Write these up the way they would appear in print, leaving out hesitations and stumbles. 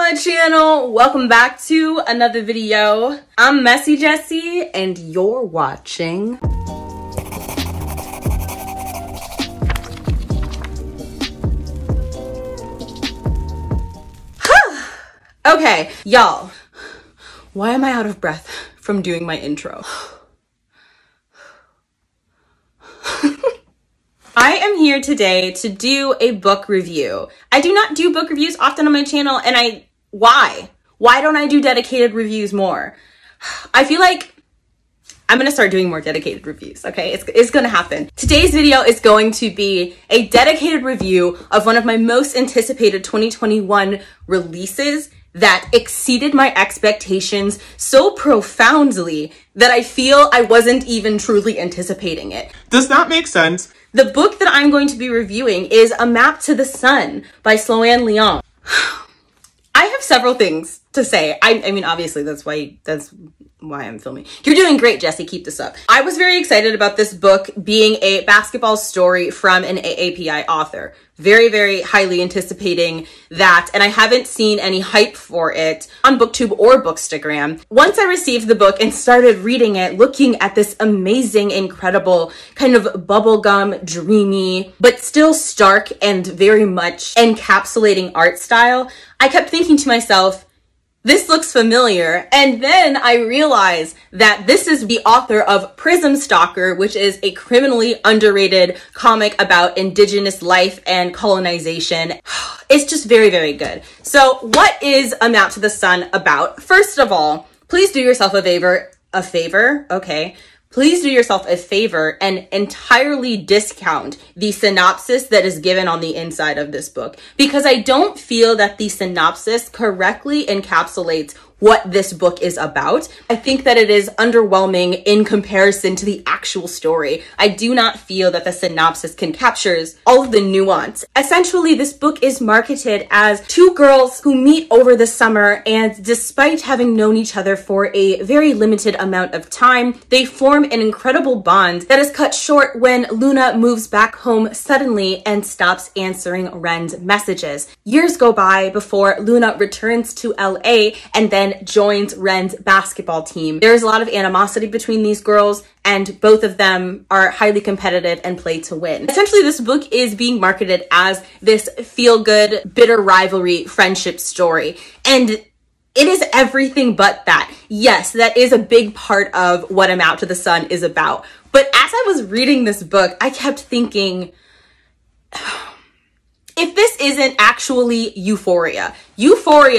my channel. Welcome back to another video. I'm Messy Jessie and you're watching okay, y'all, why am I out of breath from doing my intro? I am here today to do a book review. I do not do book reviews often on my channel, and why? Why don't I do dedicated reviews more? I feel like I'm gonna start doing more dedicated reviews, okay? It's gonna happen. Today's video is going to be a dedicated review of one of my most anticipated 2021 releases that exceeded my expectations so profoundly that I feel I wasn't even truly anticipating it. Does that make sense? The book that I'm going to be reviewing is A Map to the Sun by Sloan Leong. I have several things to say. I mean, obviously that's why I'm filming. You're doing great, Jessie. Keep this up. I was very excited about this book being a basketball story from an AAPI author. Very, very highly anticipating that, and I haven't seen any hype for it on BookTube or Bookstagram. Once I received the book and started reading it, looking at this amazing, incredible, kind of bubblegum, dreamy, but still stark and very much encapsulating art style, I kept thinking to myself, this looks familiar. And then I realized that this is the author of Prism Stalker, which is a criminally underrated comic about Indigenous life and colonization. It's just very, very good. So what is A Map to the Sun about? First of all, please do yourself a favor, okay? Please do yourself a favor and entirely discount the synopsis that is given on the inside of this book, because I don't feel that the synopsis correctly encapsulates what this book is about. I think that it is underwhelming in comparison to the actual story. I do not feel that the synopsis captures all of the nuance. Essentially, this book is marketed as two girls who meet over the summer, and despite having known each other for a very limited amount of time, they form an incredible bond that is cut short when Luna moves back home suddenly and stops answering Ren's messages. Years go by before Luna returns to LA and then joins Ren's basketball team. There's a lot of animosity between these girls, and both of them are highly competitive and play to win. Essentially, this book is being marketed as this feel-good, bitter rivalry friendship story, and it is everything but that. Yes, that is a big part of what A Map to the Sun is about. But as I was reading this book, I kept thinking, if this isn't actually Euphoria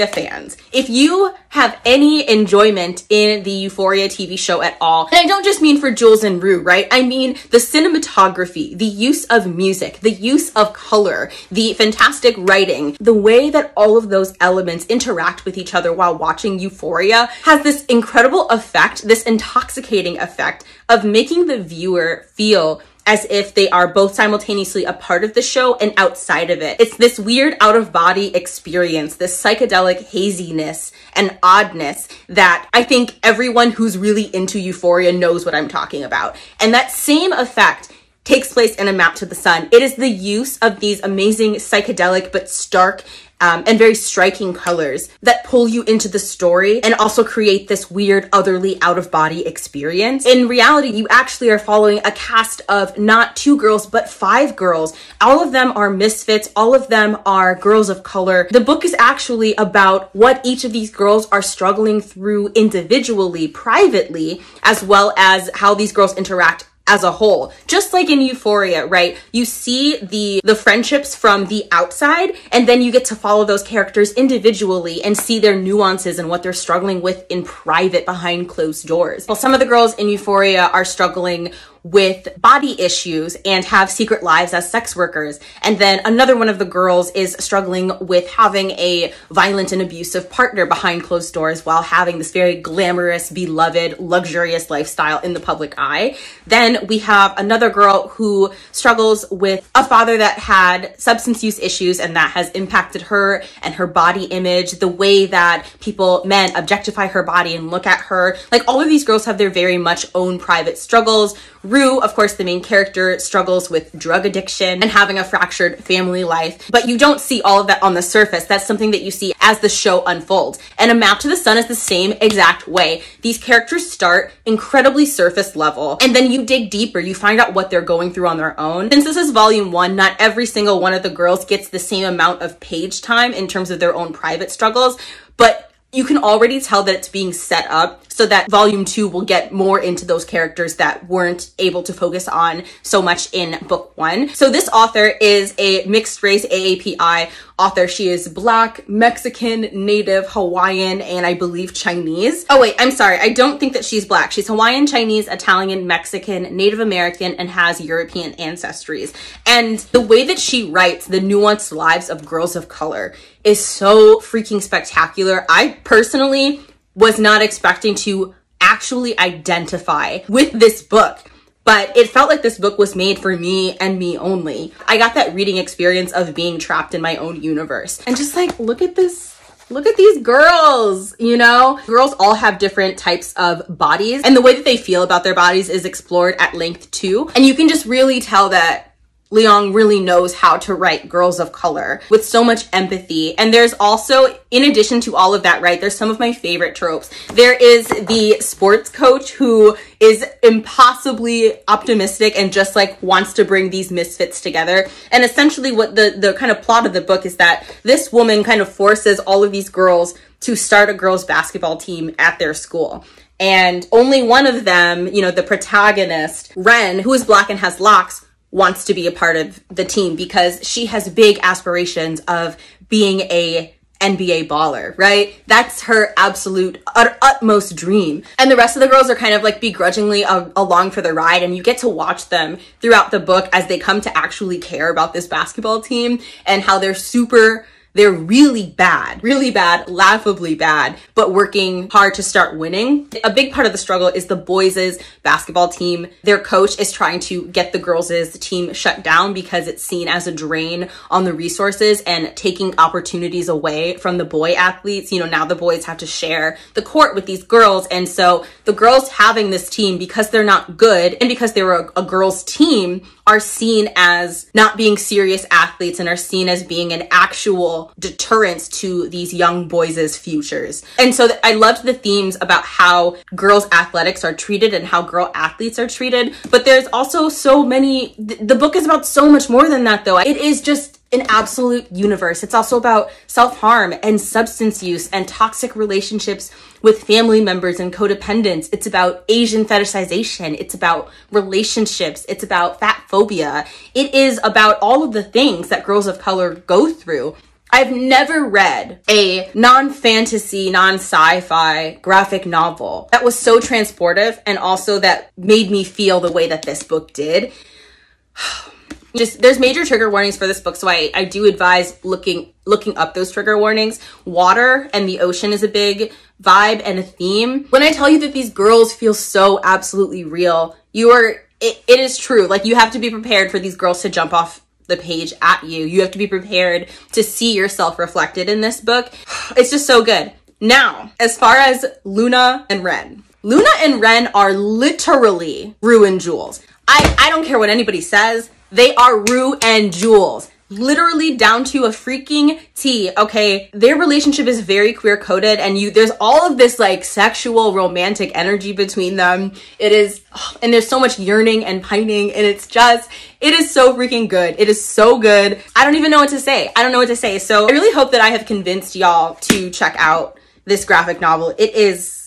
fans, if you have any enjoyment in the Euphoria TV show at all, and I don't just mean for Jules and Rue, right? I mean the cinematography, the use of music, the use of color, the fantastic writing, the way that all of those elements interact with each other while watching Euphoria has this incredible effect, this intoxicating effect of making the viewer feel as if they are both simultaneously a part of the show and outside of it. It's this weird out-of-body experience, this psychedelic haziness and oddness that I think everyone who's really into Euphoria knows what I'm talking about. And that same effect takes place in A Map to the Sun. It is the use of these amazing psychedelic but stark and very striking colors that pull you into the story and also create this weird, otherly, out-of-body experience. In reality, you actually are following a cast of not two girls, but 5 girls. All of them are misfits. All of them are girls of color. The book is actually about what each of these girls are struggling through individually, privately, as well as how these girls interact as a whole. Just like in Euphoria, right? You see the friendships from the outside, and then you get to follow those characters individually and see their nuances and what they're struggling with in private behind closed doors. Well, some of the girls in Euphoria are struggling with body issues and have secret lives as sex workers. And then another one of the girls is struggling with having a violent and abusive partner behind closed doors while having this very glamorous, beloved, luxurious lifestyle in the public eye. Then we have another girl who struggles with a father that had substance use issues, and that has impacted her and her body image, the way that men objectify her body and look at her. Like, all of these girls have their very much own private struggles. Rue Rue, of course, the main character, struggles with drug addiction and having a fractured family life, but you don't see all of that on the surface. That's something that you see as the show unfolds. And A Map to the Sun is the same exact way. These characters start incredibly surface level, and then you dig deeper. You find out what they're going through on their own. Since this is volume 1, not every single one of the girls gets the same amount of page time in terms of their own private struggles, but you can already tell that it's being set up so that volume 2 will get more into those characters that weren't able to focus on so much in book 1. So this author is a mixed race AAPI author. She is Black, Mexican, Native, Hawaiian, and I believe Chinese. Oh wait, I'm sorry. I don't think that she's Black. She's Hawaiian, Chinese, Italian, Mexican, Native American, and has European ancestries. And the way that she writes the nuanced lives of girls of color is so freaking spectacular. I personally was not expecting to actually identify with this book, but it felt like this book was made for me and me only. I got that reading experience of being trapped in my own universe. And just like, look at this. Look at these girls, you know? Girls all have different types of bodies, and the way that they feel about their bodies is explored at length too. And you can just really tell that Leong really knows how to write girls of color with so much empathy. And there's also, in addition to all of that, right, there's some of my favorite tropes. There is the sports coach who is impossibly optimistic and just like wants to bring these misfits together. And essentially what the kind of plot of the book is that this woman kind of forces all of these girls to start a girls basketball team at their school. And only one of them, you know, the protagonist, Ren, who is Black and has locks, wants to be a part of the team because she has big aspirations of being a NBA baller, right? That's her absolute utmost dream. And the rest of the girls are kind of like begrudgingly along for the ride, and you get to watch them throughout the book as they come to actually care about this basketball team and how they're really bad, laughably bad, but working hard to start winning. A big part of the struggle is the boys' basketball team. Their coach is trying to get the girls' team shut down because it's seen as a drain on the resources and taking opportunities away from the boy athletes. You know, now the boys have to share the court with these girls. And so the girls having this team, because they're not good and because they were a girls' team, are seen as not being serious athletes and are seen as being an actual deterrence to these young boys' futures. And so I loved the themes about how girls' athletics are treated and how girl athletes are treated. But there's also so many, the book is about so much more than that though. It is just an absolute universe. It's also about self-harm and substance use and toxic relationships with family members and codependence. It's about Asian fetishization. It's about relationships. It's about fat phobia. It is about all of the things that girls of color go through. I've never read a non-fantasy, non-sci-fi graphic novel that was so transportive and also that made me feel the way that this book did. Just, there's major trigger warnings for this book, so I do advise looking up those trigger warnings. Water and the ocean is a big vibe and a theme. When I tell you that these girls feel so absolutely real, it is true. Like, you have to be prepared for these girls to jump off the page at you. You have to be prepared to see yourself reflected in this book. It's just so good. Now, as far as Luna and Ren are literally Rue and Jules. I don't care what anybody says. They are Rue and Jules, literally down to a freaking T, okay? Their relationship is very queer coded, and there's all of this like sexual romantic energy between them. And there's so much yearning and pining, and it is so freaking good. It is so good. I don't even know what to say. So I really hope that I have convinced y'all to check out this graphic novel. It is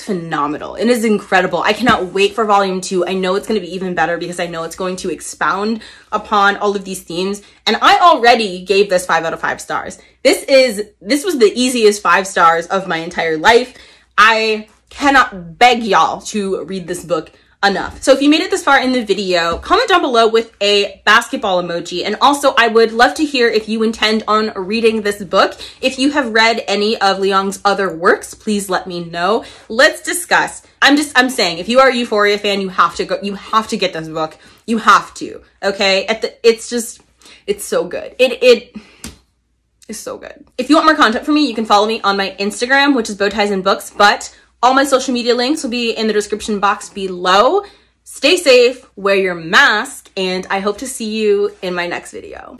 phenomenal. It is incredible. I cannot wait for volume 2. I know it's going to be even better because I know it's going to expound upon all of these themes. And I already gave this 5 out of 5 stars. This was the easiest 5 stars of my entire life. I cannot beg y'all to read this book enough. So if you made it this far in the video, comment down below with a basketball emoji. And also, I would love to hear if you intend on reading this book. If you have read any of Leong's other works, please let me know. Let's discuss. I'm saying, if you are a Euphoria fan, you have to get this book. You have to, okay? It's so good. It is so good. If you want more content from me, you can follow me on my Instagram, which is bowtiesandbooks, but all my social media links will be in the description box below. Stay safe, wear your mask, and I hope to see you in my next video.